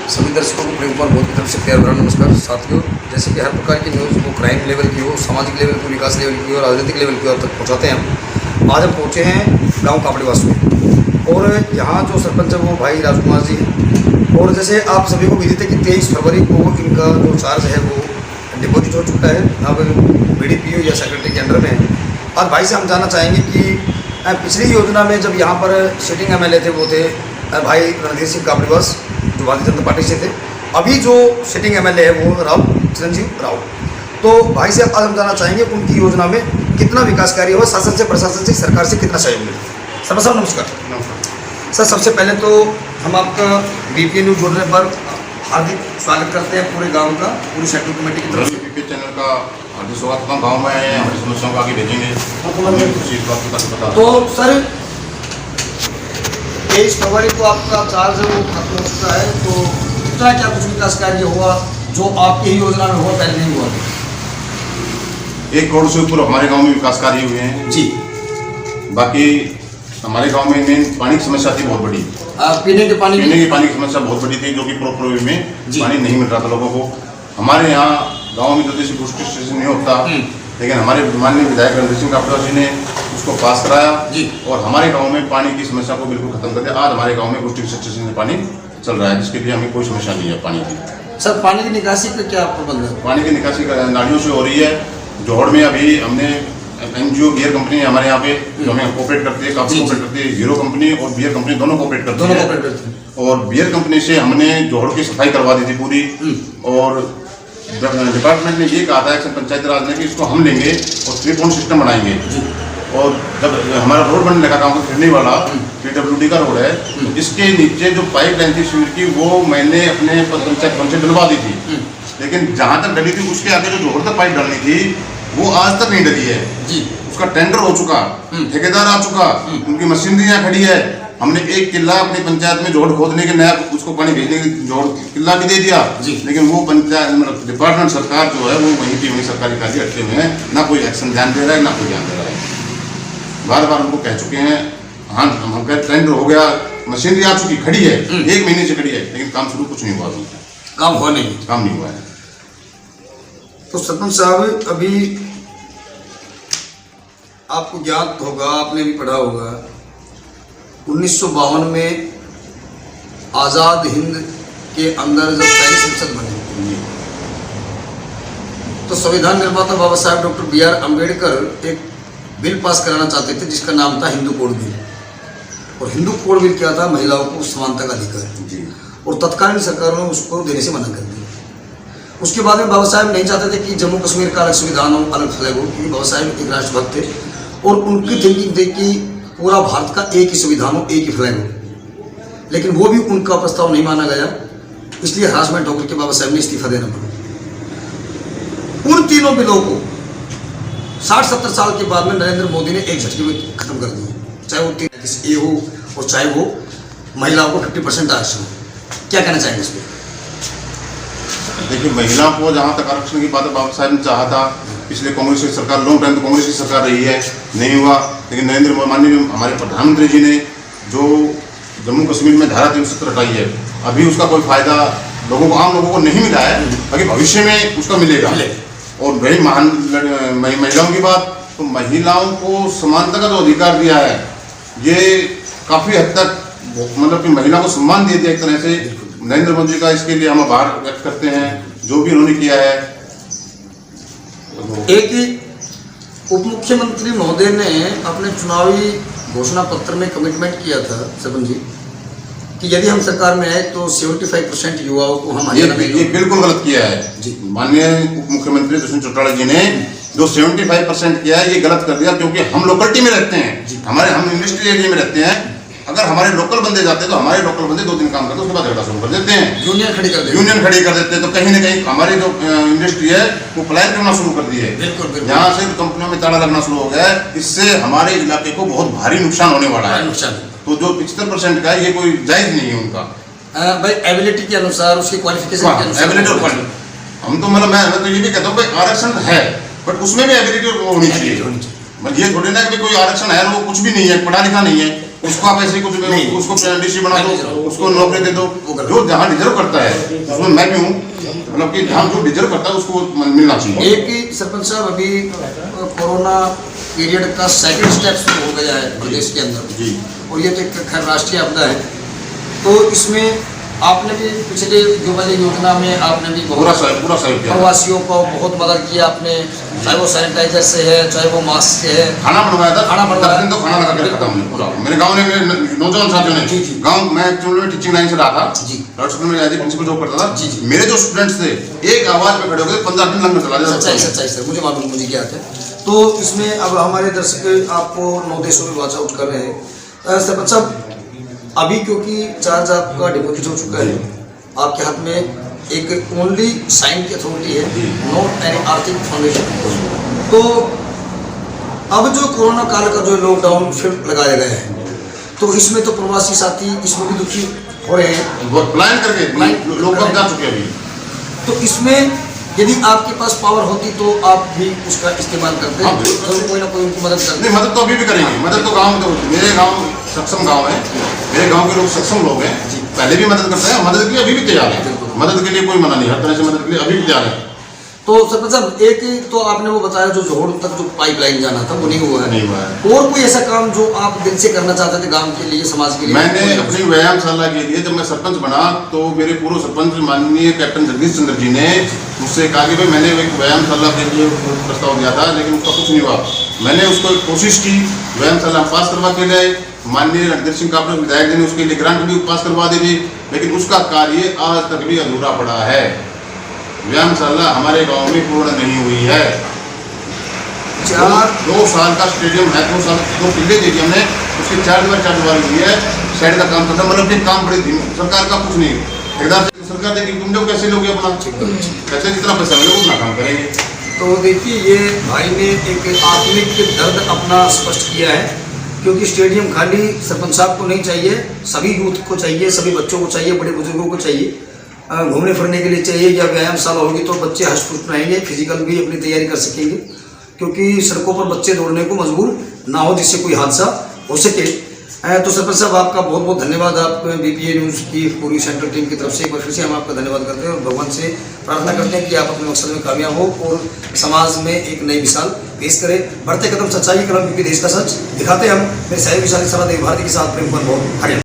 सभी दर्शकों को प्रेम कुमार बहुत की तरफ से प्यार भरा नमस्कार। साथियों, जैसे कि हर प्रकार की न्यूज़ वो क्राइम लेवल की हो, सामाजिक लेवल की, विकास लेवल की और राजनीतिक लेवल की ओर तक पहुँचाते हैं हम। आज हम पहुँचे हैं गांव कापड़ीवास में और यहाँ जो सरपंच है वो भाई राजकुमार जी हैं। और जैसे आप सभी को विदित है कि 23 फरवरी को इनका जो चार्ज है वो डिपॉजिट हो चुका है, अब BDPO या सेक्रेटरी के अंडर में है। आज भाई से हम जानना चाहेंगे कि पिछली योजना में जब यहाँ पर सिटिंग MLA थे वो थे भाई रणधीर सिंह कापड़ीवास जो भारतीय जनता पार्टी से थे। अभी जो सिटिंग MLA है वो राव चिरंजीव राव। तो भाई से आज हम जानना चाहेंगे उनकी योजना में कितना विकास कार्य हुआ, शासन से, प्रशासन से, सरकार से कितना सहयोग मिला। सर साहब नमस्कार। सर सबसे पहले तो हम आपका BPA न्यूज़ जोड़ने पर हार्दिक स्वागत करते हैं पूरे गाँव का, पूरी सेंट्रल कमेटी की तरफ से। BPA चैनल का हार्दिक स्वागत है। गाँव में आए हैं, हमारी समस्याओं को आगे भेजेंगे। तो सर 23 फरवरी को आपका चार्ज वो खत्म हो चुका है, तो कितना क्या कुछ विकास कार्य हुआ जो आपकी ही योजना में हुआ, पहले नहीं हुआ? 1 करोड़ से ऊपर हमारे गांव में विकास कार्य हुए हैं जी। बाकी हमारे गांव में मेन पानी की समस्या थी बहुत बड़ी। पीने के पानी की समस्या बहुत बड़ी थी, जो कि प्रॉपर में पानी नहीं मिल रहा था लोगों को। हमारे यहाँ गाँव में तो जैसे बूस्टर स्टेशन नहीं होता, लेकिन हमारे माननीय विधायक रणधीर सिंह कापड़ीवास जी ने उसको पास कराया और हमारे गांव में पानी की समस्या को बिल्कुल खत्म कर दिया। आज हमारे गांव में बूस्टर स्टेशन से पानी चल रहा है, जिसके लिए हमें कोई समस्या नहीं है पानी की। सर पानी की निकासी का क्या प्रबंध है? पानी की निकासी नालियों से हो रही है। जोहड़ में अभी हमने NGO बियर कंपनी है हमारे यहाँ पे, जो हमें कोऑपरेट करती है, काफी कोऑपरेट करती है। हीरो कंपनी और बियर कंपनी दोनों कोऑपरेट करती है। और बियर कंपनी से हमने जोहड़ की सफाई करवा दी थी पूरी, और डिपार्टमेंट ने ये कहा था एक्शन पंचायत राज ने कि इसको हम लेंगे और 3-point सिस्टम बनाएंगे। और जब हमारा रोड बनने लगा गाँव को फिरने वाला PWD का रोड है, इसके नीचे जो पाइप लाइन थी सीवर की वो मैंने अपने पंचायत भवन से डलवा दी थी, लेकिन जहाँ तक डली थी उसके आगे जो जोहड़ तक पाइप डालनी थी वो आज तक नहीं डली है जी। उसका टेंडर हो चुका, ठेकेदार आ चुका, उनकी मशीनरी खड़ी है। हमने 1 किला अपनी पंचायत में जोड़ खोदने के नया उसको पानी भेजने के जोड़ किला भी दे दिया, लेकिन वो पंचायत डिपार्टमेंट सरकार जो है वो वहीं की वहीं सरकारी कार्य अटके हुए हैं, ना कोई एक्शन ध्यान दे रहा है ना कोई ध्यान दे रहा है। बार बार उनको कह चुके हैं, हाँ हम कह टेंडर हो गया, मशीनरी आ चुकी खड़ी है, 1 महीने से खड़ी है, लेकिन काम शुरू कुछ नहीं हुआ, काम नहीं हुआ है। तो सरपंच साहब अभी आपको ज्ञात होगा, आपने भी पढ़ा होगा, 1952 में आज़ाद हिंद के अंदर जब पहली संसद बनी तो संविधान निर्माता बाबा साहब डॉक्टर BR अम्बेडकर एक बिल पास कराना चाहते थे जिसका नाम था हिंदू कोड बिल। और हिंदू कोड बिल क्या था? महिलाओं को समानता का अधिकार, और तत्कालीन सरकारों ने उसको देने से मना कर दिया। उसके बाद में बाबा साहब नहीं चाहते थे कि जम्मू कश्मीर का अलग संविधान हो, अलग फ्लैग हो, क्योंकि बाबा साहब एक राष्ट्रभक्त थे और उनकी थिंकिंग थी कि पूरा भारत का एक ही संविधान हो, एक ही फ्लैग हो। लेकिन वो भी उनका प्रस्ताव नहीं माना गया, इसलिए हरासमेंट होकर के बाबा साहब ने इस्तीफा देना पड़ा। उन तीनों बिलों को 60-70 साल के बाद में नरेंद्र मोदी ने एक झटके में खत्म कर दिया, चाहे वो 3A हो और चाहे वो महिलाओं को 50% आरक्षण हो। क्या कहना चाहेंगे इस पर? देखिए, महिलाओं को जहाँ तक आरक्षण की बात है, बाबा साहब ने चाहा था, पिछले कांग्रेस की सरकार लॉन्ग टाइम तो कांग्रेस की सरकार रही है, नहीं हुआ। लेकिन नरेंद्र माननीय हमारे प्रधानमंत्री जी ने जो जम्मू कश्मीर में धारा 370 हटाई है, अभी उसका कोई फायदा लोगों को, आम लोगों को नहीं मिला है, बाकी भविष्य में उसका मिलेगा। और वही महिलाओं की बात, तो महिलाओं को समानता का जो अधिकार दिया है, ये काफ़ी हद तक मतलब कि महिला को सम्मान दे दिया एक तरह से नरेंद्र मोदी जी का। इसके लिए हम आभार व्यक्त करते हैं जो भी उन्होंने किया है। एक उप मुख्यमंत्री महोदय ने अपने चुनावी घोषणा पत्र में कमिटमेंट किया था सरपंच जी कि यदि हम सरकार में आए तो 75% युवाओं को हम ये बिल्कुल गलत किया है जी। माननीय उप मुख्यमंत्री दुष्यंत चौटाला जी ने जो 75% किया है ये गलत कर दिया, क्योंकि हम लोकलिटी में रहते हैं, हम इंडस्ट्रियल एरिया में रहते हैं। अगर हमारे लोकल बंदे जाते हैं तो हमारे लोकल बंदे 2 दिन काम करते हैं, उसके बाद झगड़ा शुरू कर देते हैं, यूनियन खड़ी कर देते हैं। तो कहीं ना कहीं हमारी जो इंडस्ट्री है वो पलायन करना शुरू कर दी है, यहाँ से कंपनियों में ताला लगना शुरू हो गया है। इससे हमारे इलाके को बहुत भारी नुकसान होने वाला है। तो जो 75% का है ये कोई जायज नहीं है उनका। भाई एबिलिटी के अनुसार, उसकी क्वालिफिकेशन के अनुसार, हम तो मतलब मैं तो ये भी कहता हूँ भाई आरक्षण है, बट उसमें भी एबिलिटी होनी चाहिए। ये थोड़ी ना कि कोई आरक्षण है वो कुछ भी नहीं है, पढ़ा लिखा नहीं है, उसको आप ऐसे कुछ नहीं। उसको डीसी बना नहीं, दो, नहीं। उसको नौकरी दे दो, जो जहाँ डिजर्व करता है उसमें मैं भी हूँ, मतलब कि जहाँ जो डिजर्व करता है उसको मिलना चाहिए। एक ही सरपंच साहब अभी कोरोना पीरियड का सेकंड स्टेप शुरू हो गया है प्रदेश के अंदर जी। और ये तो एक खैर राष्ट्रीय आपदा है, तो इसमें आपने भी पिछले युवा योजना में आपने भी पूरा सहयोग किया। प्रवासियों को बहुत मदद किया आपने, चाहे वो सैनिटाइजर से है, चाहे वो मास्क से है। खाना बनवाया था, खाना बनवाया। 10 दिन तो खाना लगा के रखा था हमने पूरा। मेरे गांव में मेरे नौजवान साथियों ने, जी, जी। गांव मैं एक्चुअली में टीचिंग लाइन से रहा था, जी। राइट स्कूल में एज प्रिंसिपल जॉब करता था। जी, जी। मेरे जो स्टूडेंट्स थे एक आवाज पे खड़े हो गए, 15 दिन लंगर चला जाता। सच्चाई सर, मुझे मालूम, मुझे क्या है। तो इसमें अब हमारे दर्शक आपको 9 देशों में वॉच आउट कर रहे हैं। सरपंच साहब, अभी क्योंकि चार्ज आपका डिपॉजिट हो चुका है, आपके हाथ में एक ओनली साइन की अथॉरिटी है, नॉट एनी आर्थिक फाउंडेशन। तो अब जो कोरोना काल का जो लॉकडाउन फिर लगाया गया है, तो इसमें तो प्रवासी साथी इसमें भी दुखी हो रहे हैं। वो प्लान करके लोग कब जा चुके अभी। तो इसमें यदि आपके पास पावर होती तो आप भी उसका इस्तेमाल करते हैं, जरूर कोई ना कोई उनकी मदद करते नहीं, मदद तो अभी भी करेंगे। मदद तो गाँव में तो मेरे गाँव सक्षम गाँव है, मेरे गाँव के लोग सक्षम लोग हैं, पहले भी मदद करते हैं, मदद के लिए अभी भी तैयार है। मदद के लिए कोई मना नहीं, हर तरह से मदद के लिए अभी भी तैयार है। तो सरपंच साहब, एक तो आपने वो बताया जो जोड़ तक जो पाइपलाइन जाना था वो नहीं हुआ है, नहीं हुआ है। और कोई ऐसा काम जो आप दिल से करना चाहते थे गांव के लिए, समाज के लिए? मैंने अपनी व्यायामशाला के लिए जब मैं सरपंच बना तो मेरे पूर्व सरपंच माननीय कैप्टन जगदीश चंद्र जी ने मुझसे कहा कि भाई मैंने एक व्यायामशाला के लिए प्रस्ताव दिया था, लेकिन उसका कुछ नहीं हुआ। मैंने उसको कोशिश की, व्यायामशाला पास करवा के गए, माननीय रणधीर सिंह कापड़ विधायक जी ने उसके लिए ग्रांट भी पास करवा दी, लेकिन उसका कार्य आज तक भी अधूरा पड़ा है। व्यायामशाला हमारे गांव में पूर्ण नहीं हुई है। 2 साल का स्टेडियम है, 2 साल 2 किले देखिए हमने, उसकी 4 दीवार हुई है, साइड का काम करता, मतलब कि काम बड़ी थी, सरकार का कुछ नहीं। एकदम सरकार देखिए तुम लोग कैसे लोगे अपना, कैसे जितना पैसा मिले उतना काम करेंगे। तो देखिए, ये भाई ने एक आत्मिक दर्द अपना स्पष्ट किया है, क्योंकि स्टेडियम खाली सरपंच साहब को नहीं चाहिए, सभी यूथ को चाहिए, सभी बच्चों को चाहिए, बड़े बुजुर्गों को चाहिए, घूमने फिरने के लिए चाहिए। या व्यायामशाला होगी तो बच्चे हष्ट पुष्ट रहेंगे, फिजिकल भी अपनी तैयारी कर सकेंगे, क्योंकि सड़कों पर बच्चे दौड़ने को मजबूर ना हो जिससे कोई हादसा हो सके। तो सरपंच साहब, आपका बहुत बहुत धन्यवाद। आप BPA न्यूज़ की पूरी सेंट्रल टीम की तरफ से एक बार फिर से हम आपका धन्यवाद करते हैं और भगवान से प्रार्थना करते हैं कि आप अपने मकसद में कामयाब हो और समाज में एक नई मिसाल पेश करें। बढ़ते कदम सच्चाई कलम, क्योंकि देश का सच दिखाते हम। मेरे सहयोगी साथी सलाह देव भारती के साथ प्रेम कुमार, हरियाणा।